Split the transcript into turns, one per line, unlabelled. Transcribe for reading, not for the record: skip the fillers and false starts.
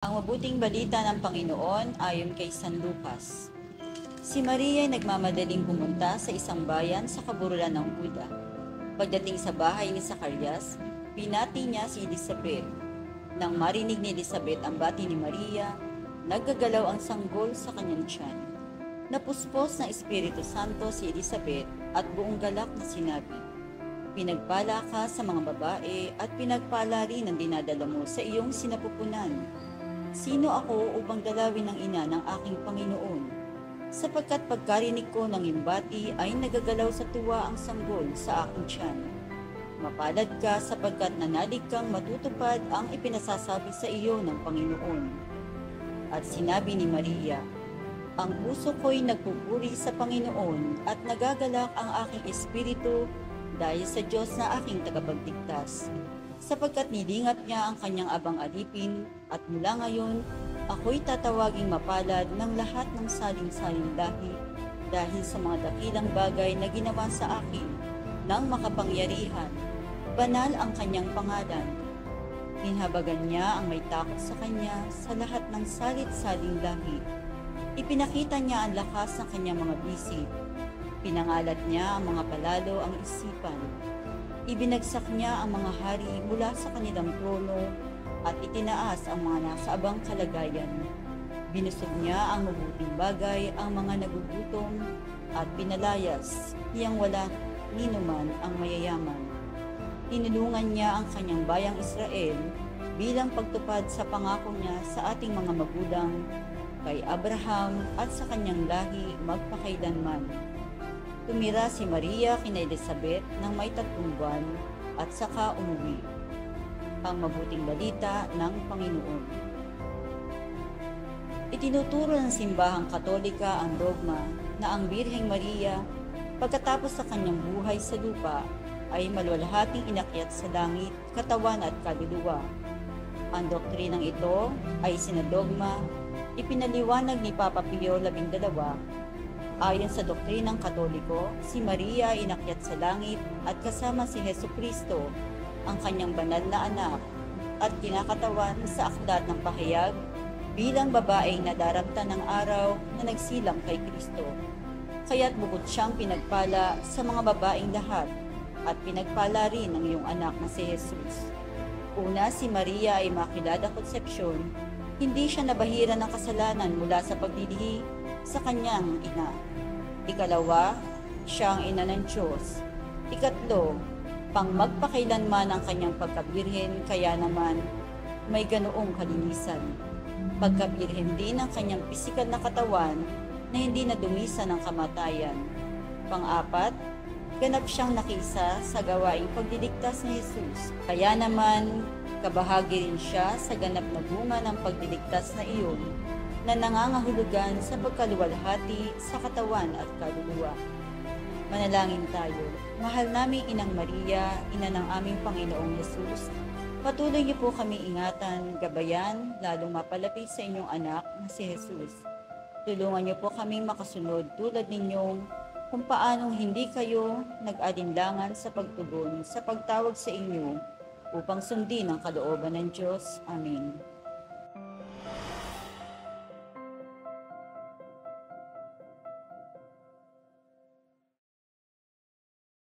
Ang mabuting balita ng Panginoon ayon kay San Lucas. Si Maria ay nagmamadaling pumunta sa isang bayan sa kaburulan ng Huda. Pagdating sa bahay ni Zacarias, binati niya si Elizabeth. Nang marinig ni Elizabeth ang bati ni Maria, naggagalaw ang sanggol sa kanyang tiyan. Napuspos ng Espiritu Santo si Elizabeth at buong galak na sinabi, "Pinagpala ka sa mga babae at pinagpala rin ang dinadala mo sa iyong sinapupunan. Sino ako upang dalawin ng ina ng aking Panginoon? Sapagkat pagkarinig ko ng imbati ay nagagalaw sa tuwa ang sanggol sa aking tiyan. Mapalad ka sapagkat nanalig kang matutupad ang ipinasasabi sa iyo ng Panginoon." At sinabi ni Maria, "Ang puso ko'y nagpupuri sa Panginoon at nagagalak ang aking espiritu dahil sa Diyos na aking tagapagligtas. Sapagkat nilingap niya ang kanyang abang alipin at mula ngayon, ako'y tatawaging mapalad ng lahat ng saling-saling lahi dahil sa mga dakilang bagay na ginawa sa akin ng makapangyarihan. Banal ang kanyang pangalan. Inhabagan niya ang may takot sa kanya sa lahat ng salit-saling lahi. Ipinakita niya ang lakas ng kanyang mga bisig. Pinangalat niya ang mga palalo ang isipan. Ibinagsak niya ang mga hari mula sa kanilang trono at itinaas ang mga nasa abang kalagayan. Binusog niya ang mabuting bagay ang mga nagugutom at pinalayas niyang wala ninuman ang mayayaman. Tinulungan niya ang kanyang bayang Israel bilang pagtupad sa pangako niya sa ating mga magulang, kay Abraham at sa kanyang lahi magpakailanman. Tumira si Maria kina Elizabeth ng may 3 buwan at saka umuwi. Ang mabuting balita ng Panginoon. Itinuturo ng simbahang Katolika ang dogma na ang Birheng Maria, pagkatapos sa kanyang buhay sa lupa, ay maluwalhating inakyat sa langit, katawan at kaluluwa. Ang doktrinang ito ay sinadogma, ipinaliwanag ni Papa Pio XII. Ayon sa doktrinang Katoliko, si Maria ay inakyat sa langit at kasama si Hesukristo, ang kanyang banal na anak, at kinakatawan sa aklat ng pahayag bilang babaeng nadaramtan ng araw na nagsilang kay Kristo. Kaya't bukod siyang pinagpala sa mga babaeng lahat, at pinagpala rin ng iyong anak na si Jesus. Una, si Maria ay Immaculada Concepcion, hindi siya nabahira ng kasalanan mula sa pagdilihi sa kanyang ina. Ikalawa, siya ang ina ng Diyos. Ikatlo, pang magpakailanman ang kanyang pagkabirhen, kaya naman may ganoong kalinisan. Pagkabirhen din ang kanyang pisikal na katawan na hindi nadumisa ng kamatayan. Pang-apat, ganap siyang nakisa sa gawaing pagliligtas ni Jesus. Kaya naman, kabahagi rin siya sa ganap na bunga ng pagliligtas na iyon na nangangahulugan sa pagkaluwalhati sa katawan at kaluluwa. Manalangin tayo. Mahal naming Inang Maria, ina ng aming Panginoong Jesus, patuloy niyo po kami ingatan, gabayan, lalong mapalapit sa inyong anak na si Jesus. Tulungan niyo po kaming makasunod tulad ninyong kung paanong hindi kayo nag-alinlangan sa pagtugon sa pagtawag sa inyo upang sundin ang kalooban ng Diyos. Amen.